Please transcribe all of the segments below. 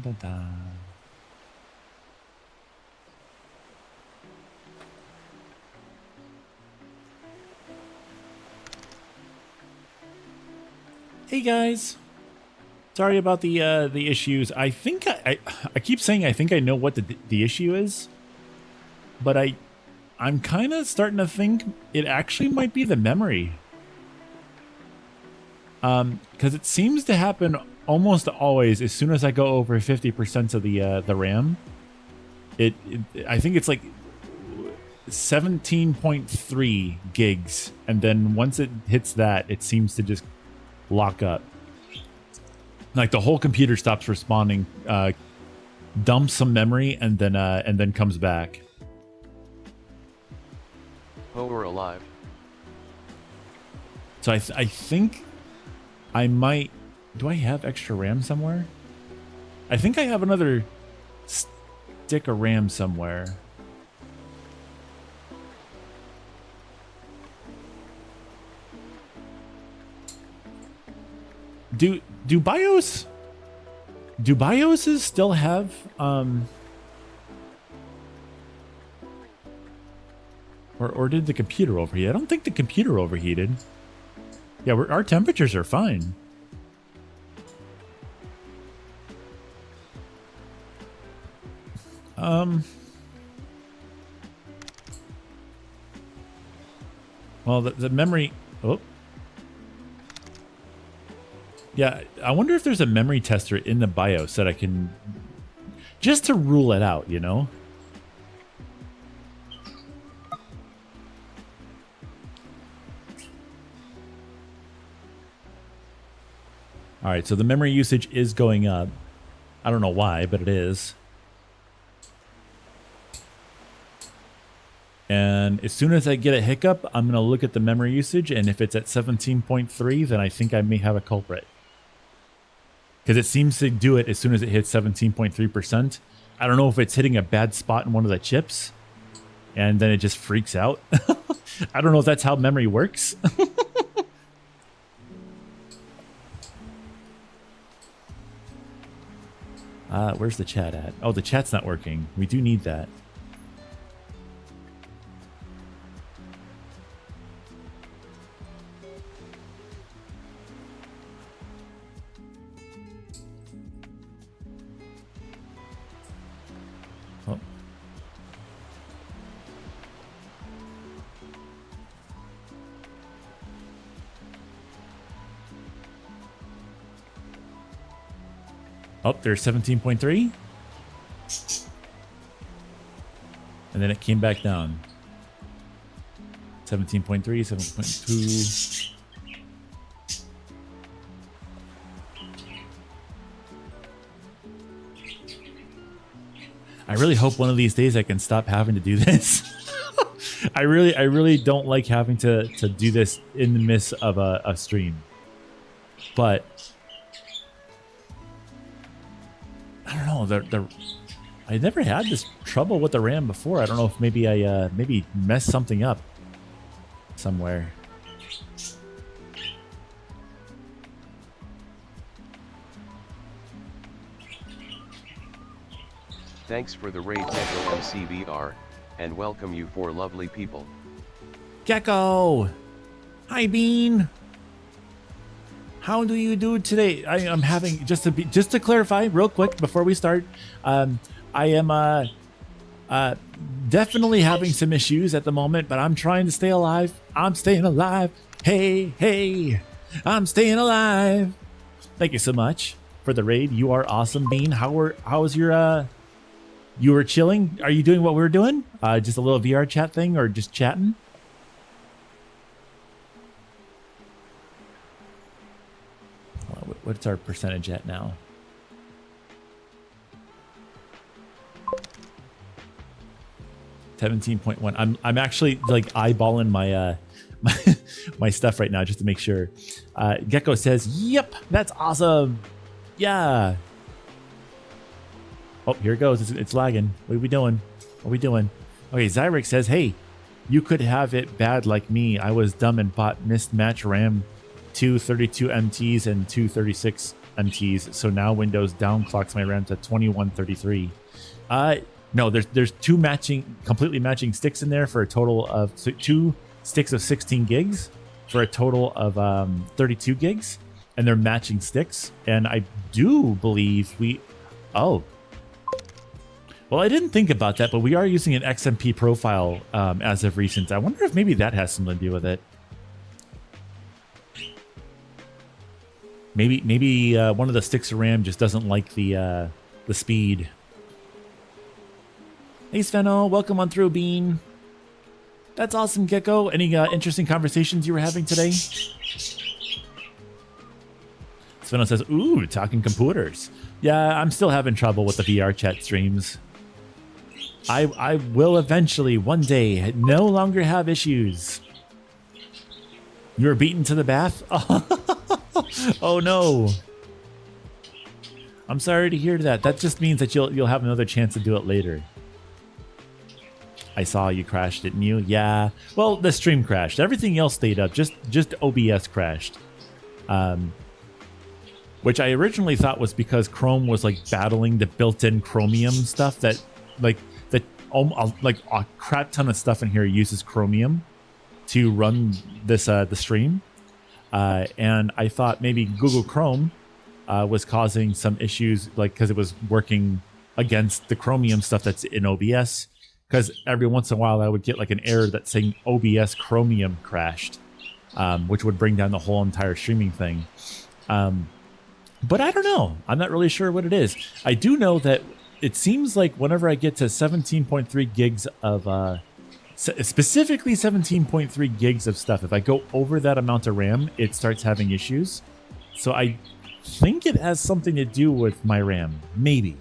da, da. Hey guys, sorry about the issues. I think I keep saying I think I know what the issue is, but I'm kind of starting to think it actually might be the memory. Because it seems to happen almost always as soon as I go over 50% of the RAM. I think it's like 17.3 gigs, and then once it hits that, it seems to just lock up. Like the whole computer stops responding, dumps some memory, and then comes back. Oh, we're alive. So I think I might. Do I have extra RAM somewhere? I think I have another stick of RAM somewhere. Do BIOSes still have or did the computer overheat? I don't think the computer overheated. Yeah, our temperatures are fine. Well, the memory. Oh. Yeah, I wonder if there's a memory tester in the BIOS that I can, just to rule it out, you know? All right, so the memory usage is going up. I don't know why, but it is. And as soon as I get a hiccup, I'm going to look at the memory usage, and if it's at 17.3, then I think I may have a culprit. Because it seems to do it as soon as it hits 17.3%. I don't know if it's hitting a bad spot in one of the chips, and then it just freaks out. I don't know if that's how memory works. Where's the chat at? Oh, the chat's not working. We do need that. Oh. Oh, there's 17.3. And then it came back down. 17.3, 7.2. I really hope one of these days I can stop having to do this. I really don't like having to do this in the midst of a stream. But I don't know, I never had this trouble with the RAM before. I don't know if maybe I maybe messed something up somewhere. Thanks for the raid, Metro MCVR, and welcome you four lovely people. Gecko! Hi, Bean! How do you do today? I am having, just to clarify real quick before we start, I am definitely having some issues at the moment, but I'm trying to stay alive. I'm staying alive. Hey, I'm staying alive. Thank you so much for the raid. You are awesome, Bean. How was your you were chilling? Are you doing what we were doing? Just a little VR chat thing, or just chatting? What's our percentage at now? $17.1. I'm actually like eyeballing my my stuff right now just to make sure. Gecko says, "Yep, that's awesome. Yeah." Oh, here it goes. It's lagging. What are we doing? What are we doing? Okay, Zyrex says, "Hey, you could have it bad like me. I was dumb and bought mismatch RAM, two 32 MTs and two 36 MTs. So now Windows downclocks my RAM to 2133. No, there's two completely matching sticks in there for a total of two sticks of 16 gigs for a total of 32 gigs, and they're matching sticks. And I do believe well, I didn't think about that, but we are using an XMP profile as of recent. I wonder if maybe that has something to do with it. Maybe one of the sticks of RAM just doesn't like the speed. Hey Sveno, welcome on through, Bean. That's awesome, Gecko. Any interesting conversations you were having today? Sveno says, ooh, talking computers. Yeah, I'm still having trouble with the VR chat streams. I will eventually, one day, no longer have issues. You were beaten to the bath? Oh no. I'm sorry to hear that. That just means that you'll have another chance to do it later. I saw you crashed, didn't you? Yeah. Well, the stream crashed. Everything else stayed up. Just OBS crashed. Which I originally thought was because Chrome was like battling the built-in Chromium stuff that like a crap ton of stuff in here uses Chromium to run this the stream. And I thought maybe Google Chrome was causing some issues, like because it was working against the Chromium stuff that's in OBS. Because every once in a while I would get like an error that's saying OBS Chromium crashed, which would bring down the whole entire streaming thing. But I don't know. I'm not really sure what it is. I do know that it seems like whenever I get to 17.3 gigs of, specifically 17.3 gigs of stuff, if I go over that amount of RAM, it starts having issues. So I think it has something to do with my RAM. Maybe.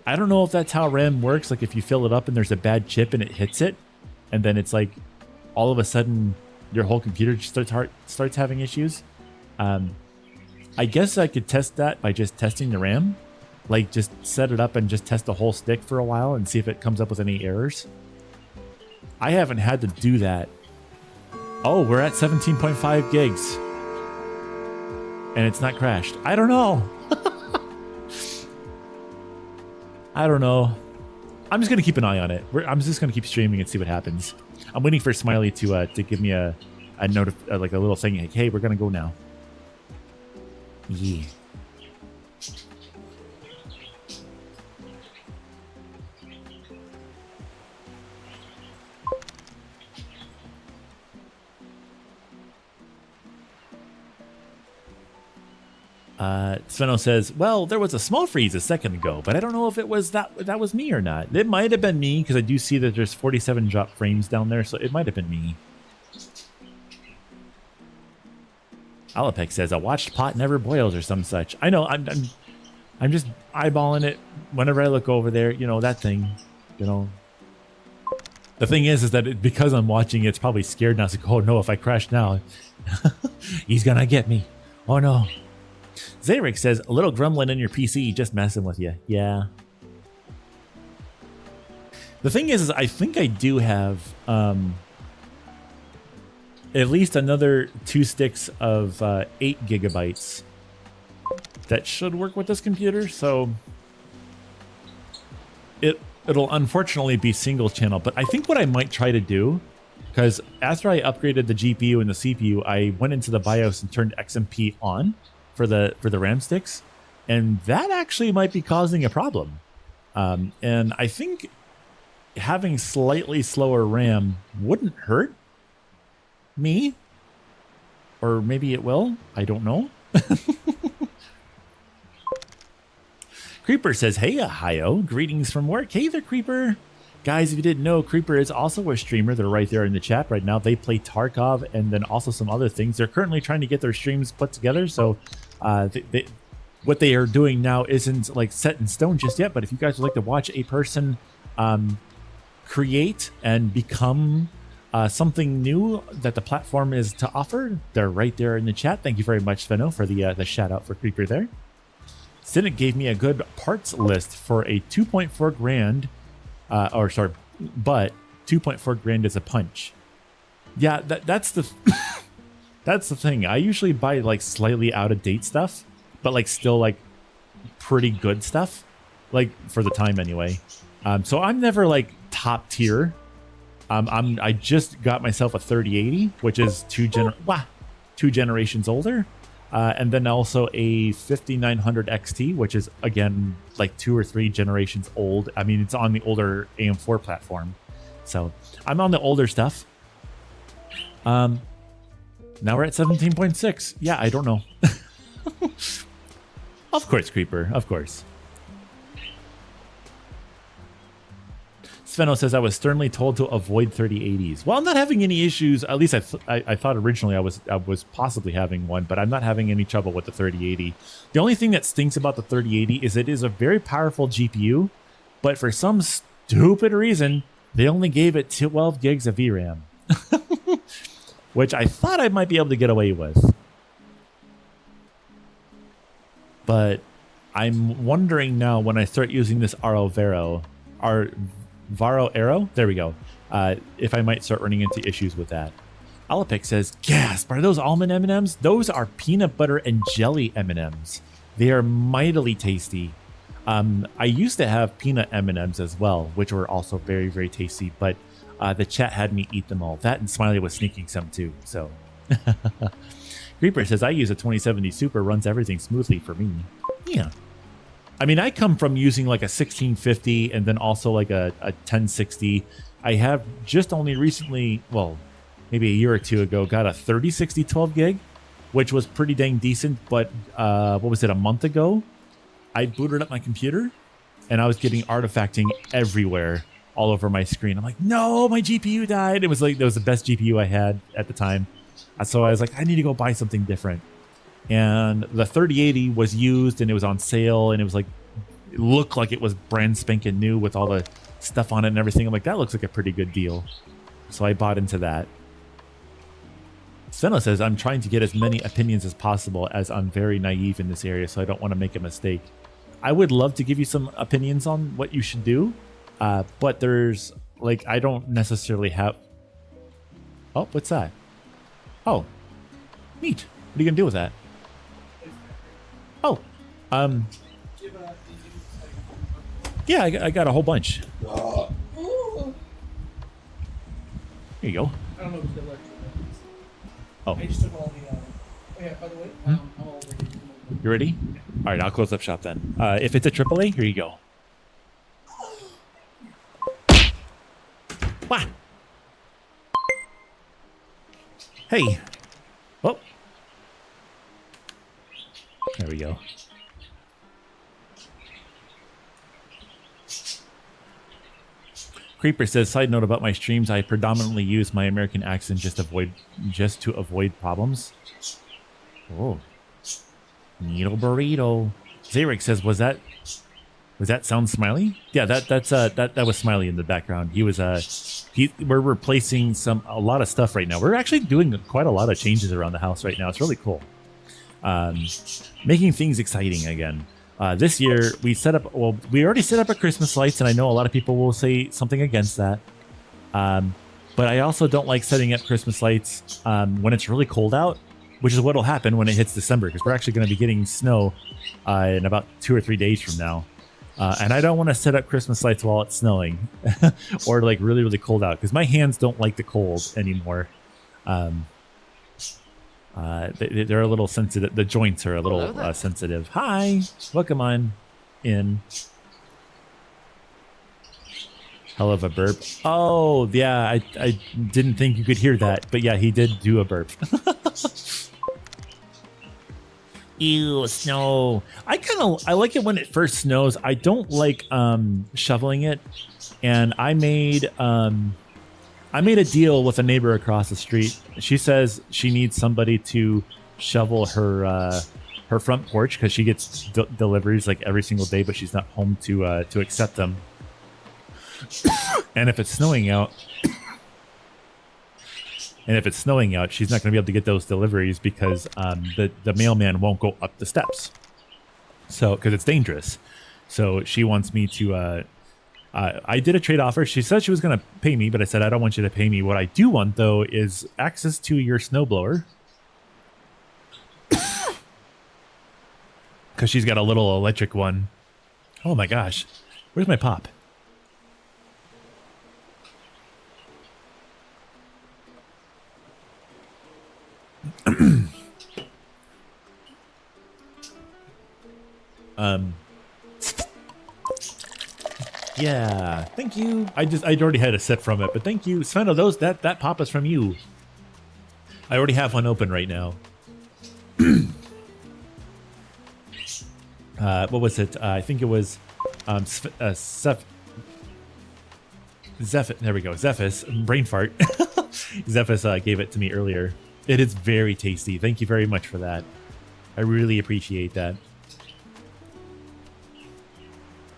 I don't know if that's how RAM works. Like if you fill it up and there's a bad chip and it hits it, and then it's like all of a sudden your whole computer just starts having issues. I guess I could test that by just testing the RAM. Like just set it up and just test the whole stick for a while and see if it comes up with any errors. I haven't had to do that. Oh, we're at 17.5 gigs. And it's not crashed. I don't know. I don't know. I'm just going to keep an eye on it. I'm just going to keep streaming and see what happens. I'm waiting for Smiley to give me a note, like a little thing like, hey, we're going to go now. Yeah. Sveno says, well, there was a small freeze a second ago, but I don't know if it was that was me or not. It might have been me because I do see that there's 47 drop frames down there, so it might have been me. Alapec says, a watched pot never boils or some such. I know, I'm just eyeballing it whenever I look over there, you know, that thing, you know. The thing is that because I'm watching, it's probably scared now. It's like, oh no, if I crash now, he's gonna get me. Oh no. Zarek says, a little grumbling in your PC, just messing with you. Yeah. The thing is I think I do have at least another 2 sticks of 8 gigabytes that should work with this computer. So it'll unfortunately be single channel, but I think what I might try to do, because after I upgraded the GPU and the CPU, I went into the BIOS and turned XMP on for the RAM sticks, and that actually might be causing a problem. And I think having slightly slower RAM wouldn't hurt me, or maybe it will. I don't know. Creeper says, hey, Ohio, greetings from work. Hey there, Creeper. Guys, if you didn't know, Creeper is also a streamer. They're right there in the chat right now. They play Tarkov and then also some other things. They're currently trying to get their streams put together. So what they are doing now isn't like set in stone just yet. But if you guys would like to watch a person create and become something new that the platform is to offer, they're right there in the chat. Thank you very much, Sveno, for the shout out for Creeper there. Cynic gave me a good parts list for a 2.4 grand. But 2.4 grand is a punch. Yeah, that's the that's the thing. I usually buy like slightly out of date stuff but like still like pretty good stuff, like for the time anyway. So I'm never like top tier. I just got myself a 3080, which is two generations older. And then also a 5900 XT, which is again like 2 or 3 generations old. I mean, it's on the older AM4 platform. So I'm on the older stuff. Now we're at 17.6. Yeah, I don't know. Of course, Creeper. Of course. Sveno says, I was sternly told to avoid 3080s. Well, I'm not having any issues. At least I thought originally I was possibly having one, but I'm not having any trouble with the 3080. The only thing that stinks about the 3080 is it is a very powerful GPU, but for some stupid reason, they only gave it 12 gigs of VRAM, which I thought I might be able to get away with. But I'm wondering now when I start using this Varo Arrow, there we go, if I might start running into issues with that. Alapic says, gasp, are those almond M&Ms? Those are peanut butter and jelly M&Ms. They are mightily tasty. I used to have peanut M&Ms as well, which were also very, very tasty, but the chat had me eat them all. That and Smiley was sneaking some too, so. Creeper says, I use a 2070 Super, runs everything smoothly for me. Yeah. I mean, I come from using like a 1650 and then also like a 1060. I have just only recently, well, maybe a year or two ago, got a 3060 12 gig, which was pretty dang decent. But what was it, a month ago? I booted up my computer and I was getting artifacting everywhere, all over my screen. I'm like, no, my GPU died. It was like, that was the best GPU I had at the time. So I was like, I need to go buy something different. And the 3080 was used and it was on sale and it was like, it looked like it was brand spanking new with all the stuff on it and everything. I'm like, that looks like a pretty good deal. So I bought into that. Senna says, I'm trying to get as many opinions as possible as I'm very naive in this area, so I don't want to make a mistake. I would love to give you some opinions on what you should do, but there's like, I don't necessarily have... Oh, what's that? Oh, neat. What are you going to do with that? Oh, yeah, I got a whole bunch. Here you go. I don't know if the lecture is. Oh. I just took all the, oh yeah, by the way, I'm all ready. You ready? All right, I'll close up shop then. If it's a AAA, here you go. Wah! Hey. Oh. There we go. Creeper says, side note about my streams, I predominantly use my American accent just to avoid problems. Oh. Needle burrito. Zarek says, was that Sound Smiley? Yeah, that was Smiley in the background. He was we're replacing a lot of stuff right now. We're actually doing quite a lot of changes around the house right now. It's really cool. Making things exciting again. This year we already set up our Christmas lights, and I know a lot of people will say something against that. But I also don't like setting up Christmas lights when it's really cold out, which is what will happen when it hits December, because we're actually going to be getting snow in about 2 or 3 days from now. And I don't want to set up Christmas lights while it's snowing or like really, really cold out, because my hands don't like the cold anymore. They're a little sensitive. The joints are a little sensitive. Hi, welcome on in. Hell of a burp. Oh, yeah, I didn't think you could hear that, but yeah, he did do a burp. Ew, snow. I like it when it first snows. I don't like shoveling it, and I made a deal with a neighbor across the street. She says she needs somebody to shovel her front porch because she gets deliveries like every single day, but she's not home to accept them. And if it's snowing out, she's not going to be able to get those deliveries because the mailman won't go up the steps. So, because it's dangerous. So she wants me to. I did a trade offer. She said she was going to pay me, but I said I don't want you to pay me. What I do want though is access to your snowblower. Because she's got a little electric one. Oh my gosh. Where's my pop? Yeah, thank you. I'd already had a set from it, but thank you. Sveno, that pop is from you. I already have one open right now. What was it? I think it was Zeph. There we go. Zephys, brain fart. Zephys gave it to me earlier. It is very tasty. Thank you very much for that. I really appreciate that.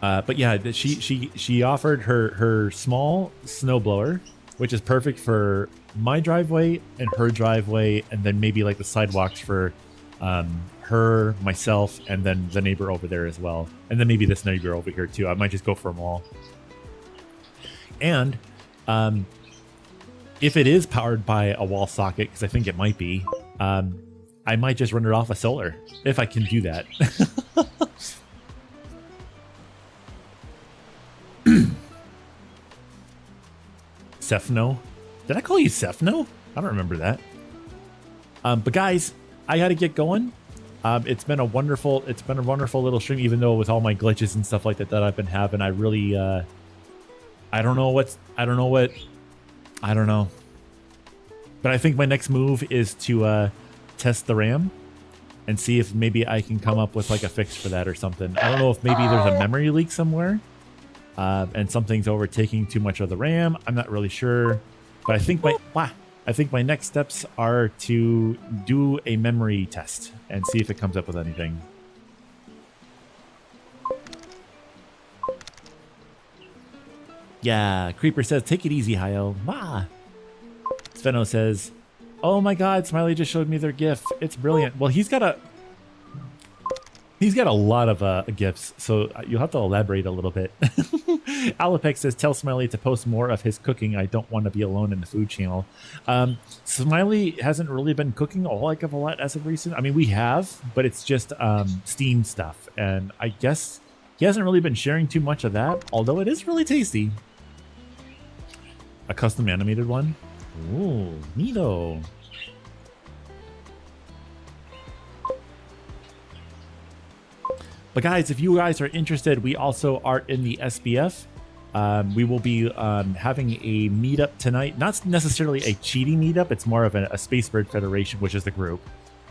But yeah, she offered her small snowblower, which is perfect for my driveway and her driveway, and then maybe like the sidewalks for her, myself, and then the neighbor over there as well, and then maybe this neighbor over here too. I might just go for them all. And if it is powered by a wall socket, because I think it might be, I might just run it off a solar if I can do that. Sefno? Did I call you Sefno? I don't remember that. But guys, I got to get going. It's been a wonderful little stream, even though with all my glitches and stuff like that I've been having. I really, I don't know. But I think my next move is to test the RAM and see if maybe I can come up with like a fix for that or something. I don't know if maybe there's a memory leak somewhere. And something's overtaking too much of the RAM. I'm not really sure, but I think my next steps are to do a memory test and see if it comes up with anything. Yeah, Creeper says, take it easy, Hayo. Ma. Sveno says, oh my god, Smiley just showed me their GIF. It's brilliant. Well, he's got a lot of gifts, so you'll have to elaborate a little bit. Alopex says, tell Smiley to post more of his cooking. I don't want to be alone in the food channel. Smiley hasn't really been cooking a whole heck of a lot as of recent. I mean, we have, but it's just Steam stuff. And I guess he hasn't really been sharing too much of that, although it is really tasty. A custom animated one? Ooh, neato. But guys, if you guys are interested, we also are in the SBF. We will be having a meetup tonight. Not necessarily a cheating meetup. It's more of a Spacebird Federation, which is the group.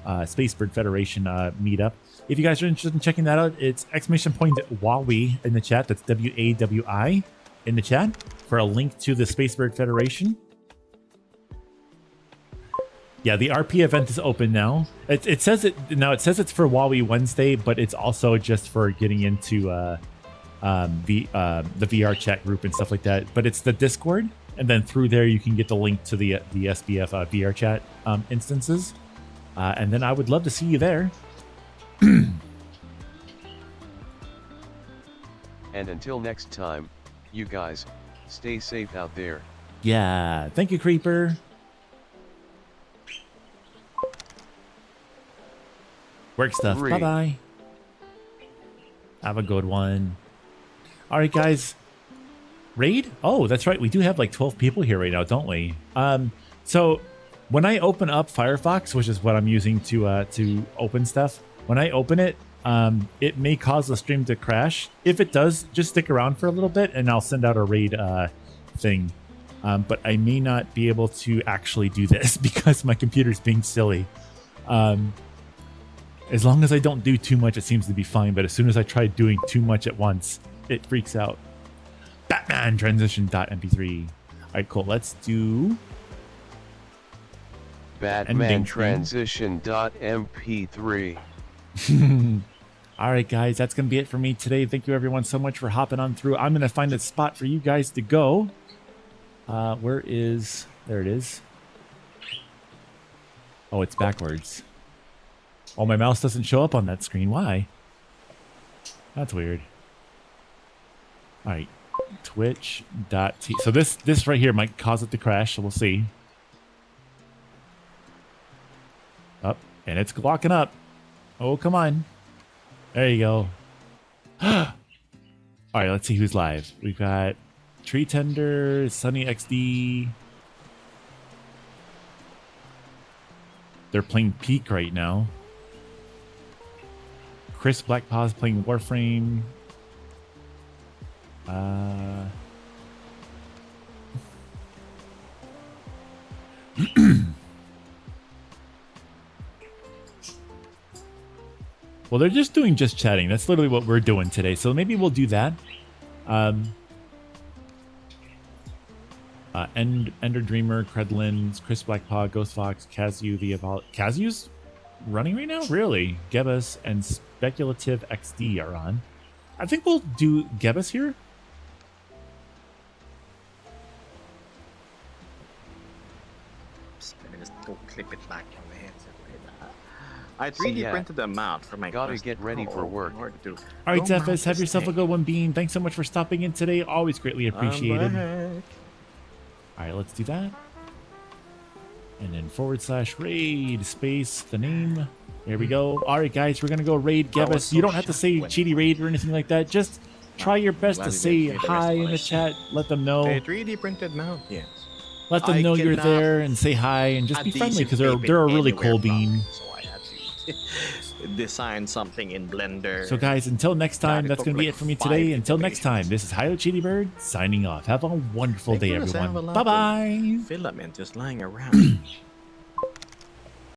Spacebird Federation meetup. If you guys are interested in checking that out, it's !Wawi in the chat. That's WAWI in the chat for a link to the Spacebird Federation. Yeah, the RP event is open now. It says it's for Huawei Wednesday, but it's also just for getting into the VR chat group and stuff like that. But it's the Discord, and then through there you can get the link to the SBF VR chat instances. And then I would love to see you there. And until next time, you guys, stay safe out there. Yeah, thank you, Creeper. Work stuff. Bye-bye. Have a good one. All right, guys. Raid? Oh, that's right. We do have like 12 people here right now, don't we? So when I open up Firefox, which is what I'm using to open stuff, when I open it, it may cause the stream to crash. If it does, just stick around for a little bit and I'll send out a raid thing. But I may not be able to actually do this because my computer's being silly. As long as I don't do too much, it seems to be fine. But as soon as I try doing too much at once, it freaks out. Batman transition.mp3. All right, cool. Let's do Batman transition.mp3. All right, guys, that's going to be it for me today. Thank you, everyone, so much for hopping on through. I'm going to find a spot for you guys to go. There it is. Oh, it's backwards. Oh, my mouse doesn't show up on that screen. Why? That's weird. All right, twitch.tv. So this right here might cause it to crash, so we'll see. Up, and it's locking up. Oh, come on. There you go. All right, let's see who's live. We've got Tree Tender, Sunny XD. They're playing Peak right now. Chris Blackpaw's playing Warframe. Well, they're just doing just chatting. That's literally what we're doing today. So maybe we'll do that. Ender Dreamer, Credlins, Chris Blackpaw, Ghost Fox, Kazu, the Evolve. Kazu's running right now? Really? Gebus and Speculative XD are on. I think we'll do Gebus here. Let me just go clip it back on the headset like that. I 3D printed them out for my Gotta get ready for work. All right, Zephys, have yourself a good one, Bean. Thanks so much for stopping in today. Always greatly appreciated. All right, let's do that. And then /raid space the name. There we go. All right, guys, we're gonna go raid Gebus. You don't have to say cheaty raid or anything like that. Just try your best to say hi in the chat. Let them know. A 3D printed mount, yes. Let them know you're there and say hi and just be friendly because they're a really cool bean. So I had to design something in Blender. So guys, until next time, that's going to be it for me today. Until next time, this is Hilo Cheaty Bird signing off. Have a wonderful day, everyone. Bye-bye. Filament just lying around.